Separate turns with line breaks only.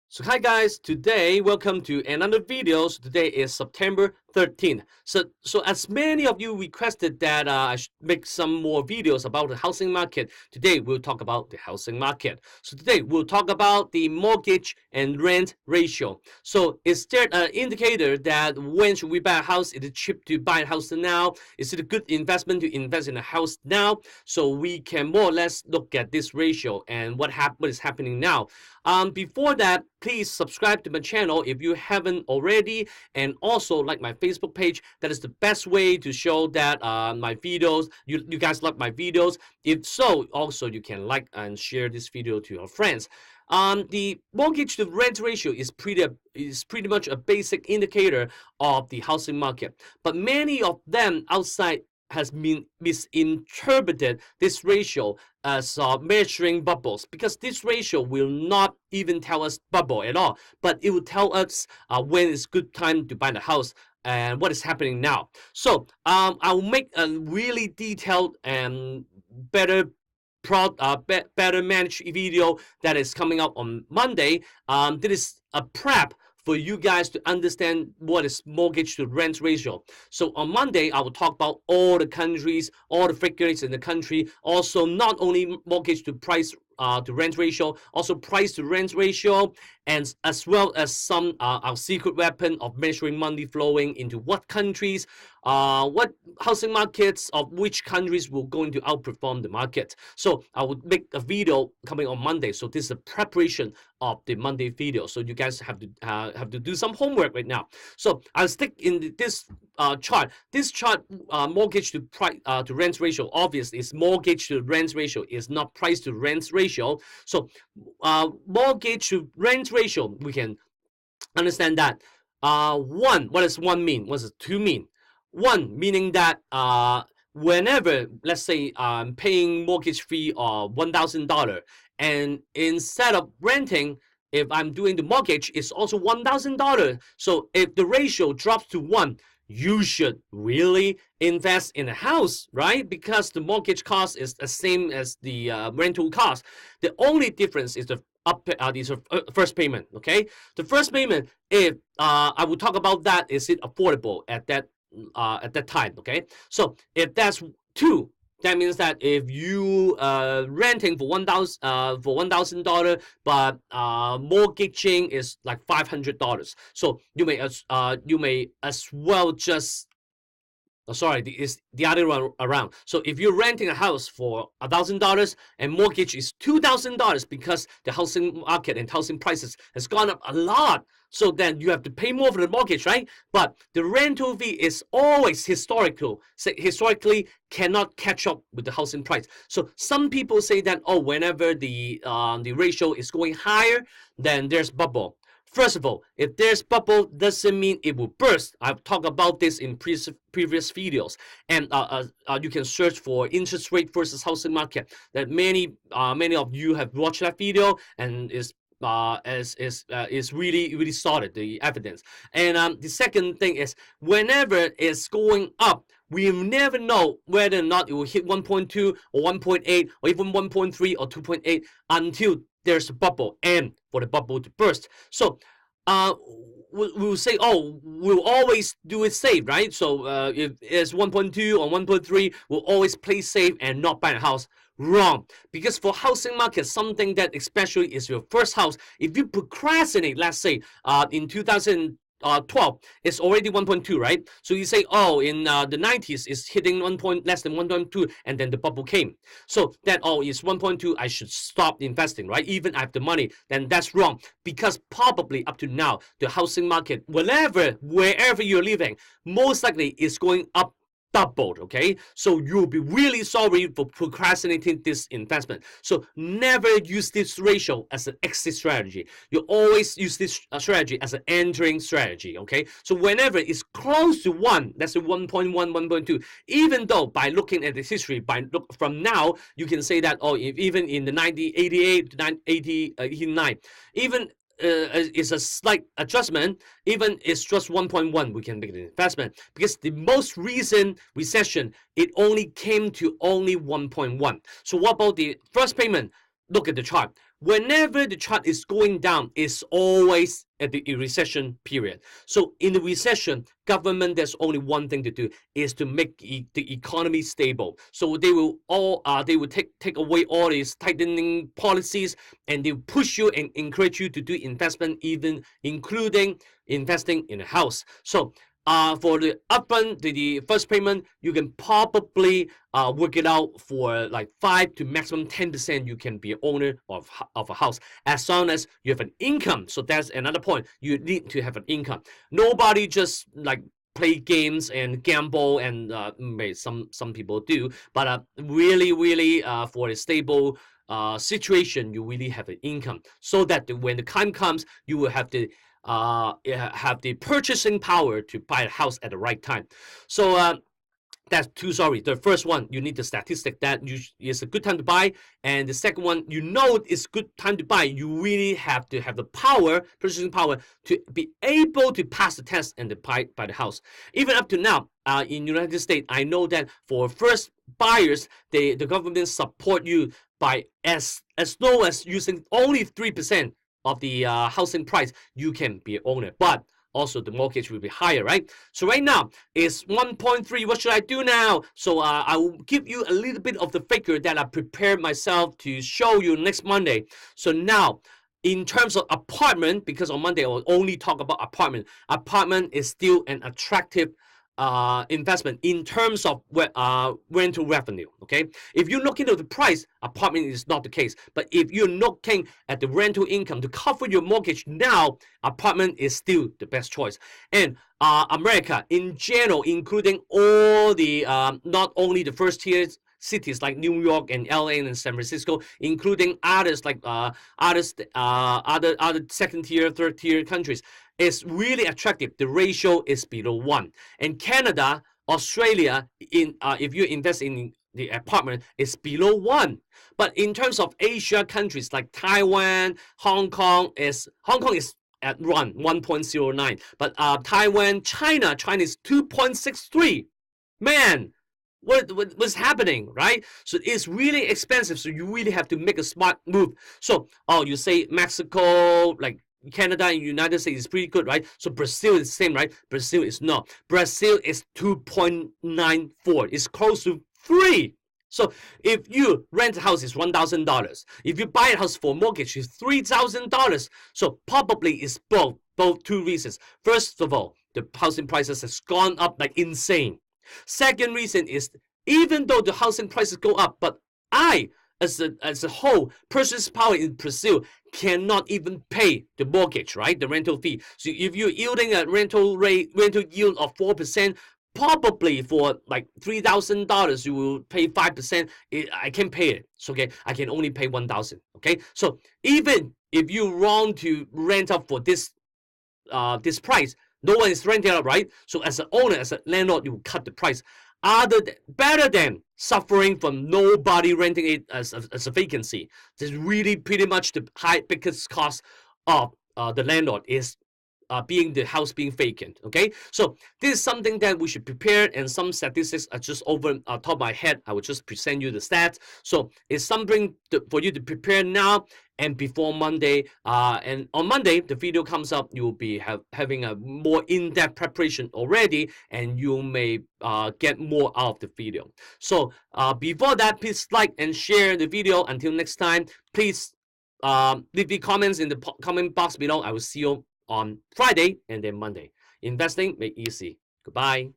So hi guys, today welcome to another video. So today is September 13th. So as many of you requested that I should make some more videos about the housing market, today we'll talk about the housing market. So today we'll talk about the mortgage and rent ratio. So is there an indicator that when should we buy a house? Is it cheap to buy a house now? Is it a good investment to invest in a house now? So we can more or less look at this ratio and what is happening now. Before that, please subscribe to my channel if you haven't already, and also like my Facebook page. That is the best way to show that my videos, you guys like my videos. If so, also you can like and share this video to your friends. The mortgage to rent ratio is pretty much a basic indicator of the housing market, but many of them outside has been misinterpreted this ratio as measuring bubbles, because this ratio will not even tell us bubble at all, but it will tell us when it's good time to buy the house and what is happening now. So I'll make a really detailed and better better managed video that is coming up on Monday. This is a prep for you guys to understand what is mortgage to rent ratio. So on Monday, I will talk about all the countries, all the figures in the country, also not only mortgage to price to rent ratio, also price to rent ratio, and as well as some our secret weapon of measuring money flowing into what countries, what housing markets of which countries will going to outperform the market. So I will make a video coming on Monday. So this is a preparation of the Monday video. So you guys have to do some homework right now. So I'll stick in this chart. This chart, mortgage to price to rent ratio, obviously is mortgage to rent ratio, is not price to rent ratio. So mortgage to rent ratio, we can understand that one, what does one mean? What does two mean? One meaning that whenever, let's say, I'm paying mortgage fee of $1,000, and instead of renting, if I'm doing the mortgage, it's also $1,000. So if the ratio drops to 1, you should really invest in a house, right? Because the mortgage cost is the same as the rental cost. The only difference is the first payment. Okay, the first payment, if I will talk about that, is it affordable at that time? Okay, so if that's 2, that means that if you renting for $1,000, but mortgaging is like $500, so you may as well just sorry, it's the other one around. So if you're renting a house for $1,000 and mortgage is $2,000, because the housing market and housing prices has gone up a lot, so then you have to pay more for the mortgage, right? But the rental fee is always historically cannot catch up with the housing price. So some people say that, oh, whenever the ratio is going higher, then there's bubble. First of all, if there's bubble, doesn't mean it will burst. I've talked about this in previous videos, and you can search for interest rate versus housing market. That many of you have watched that video, and is really solid, the evidence. And the second thing is, whenever it's going up, we never know whether or not it will hit 1.2 or 1.8 or even 1.3 or 2.8 until there's a bubble and for the bubble to burst. So we'll say, oh, we'll always do it safe, right? So if it's 1.2 or 1.3, we'll always play safe and not buy a house. Wrong. Because for housing market, something that especially is your first house, if you procrastinate, let's say in 2012, it's already 1.2, right? So you say, oh, in the 90s, it's hitting less than 1.2, and then the bubble came. So that, oh, it's 1.2, I should stop investing, right? Even I have the money, then that's wrong. Because probably up to now, the housing market, wherever you're living, most likely is going up doubled. Okay, so you'll be really sorry for procrastinating this investment. So never use this ratio as an exit strategy. You always use this strategy as an entering strategy. Okay, so whenever it's close to 1, that's a 1.1, 1.2, even though by looking at the history, from now, you can say that, oh, if even in the 1988 to 89, even is a slight adjustment, even it's just 1.1, we can make an investment, because the most recent recession, it only came to only 1.1. So what about the first payment? Look at the chart. whenever the chart is going down, it's always at the recession period. So in the recession, government, there's only one thing to do, is to make the economy stable. So they will take away all these tightening policies, and they push you and encourage you to do investment, even including investing in a house. So for the upfront, the first payment, you can probably work it out for like 5 to maximum 10%. You can be an owner of a house as long as you have an income. So that's another point. You need to have an income. Nobody just like play games and gamble, and some people do, but really for a stable situation, you really have an income, so that when the time comes, you will have the purchasing power to buy a house at the right time. So that's two. Sorry, the first one, you need the statistic that it's a good time to buy, and the second one, it's good time to buy. You really have to have the purchasing power, to be able to pass the test and to buy the house. Even up to now, in United States, I know that for first buyers, the government support you by as low as using only 3% of the housing price, you can be an owner. But also the mortgage will be higher, right? So right now it's 1.3. What should I do now? So I will give you a little bit of the figure that I prepared myself to show you next Monday. So now, in terms of apartment, because on Monday I will only talk about apartment. Apartment is still an attractive investment in terms of rental revenue. Okay, if you look into the price, apartment is not the case. But if you're looking at the rental income to cover your mortgage now, apartment is still the best choice. And America in general, including all the not only the first tier cities like New York and LA and San Francisco, including others like other second tier, third tier countries, is really attractive. The ratio is below 1. And Canada, Australia, if you invest in the apartment, is below 1. But in terms of Asia countries like Taiwan, Hong Kong is at 1.09. But Taiwan, China is 2.63. Man, what's happening, right? So it's really expensive. So you really have to make a smart move. So you say Mexico, like Canada and United States is pretty good, right? So Brazil is the same, right? Brazil is not. Brazil is 2.94. It's close to 3. So if you rent a house, it's $1,000. If you buy a house for mortgage, it's $3,000. So probably it's both two reasons. First of all, the housing prices has gone up like insane. Second reason is, even though the housing prices go up, but as a whole, purchase power in Brazil cannot even pay the mortgage, right? The rental fee. So if you're yielding a rental yield of 4%, probably for like $3,000, you will pay 5%. I can't pay it. So okay, I can only pay $1,000. Okay, so even if you want to rent out for this price, no one is renting out, right? So as an owner, as a landlord, you will cut the price. Better than suffering from nobody renting it as a vacancy. This is really pretty much the biggest cost of the landlord is being the house being vacant. Okay, so this is something that we should prepare, and some statistics are just over top of my head. I will just present you the stats. So it's something for you to prepare now and before Monday. And on Monday, the video comes up, you will be having a more in-depth preparation already, and you may get more out of the video. So before that, please like and share the video. Until next time, please leave the comments in the comment box below. I will see you on Friday and then Monday. Investing made easy. Goodbye.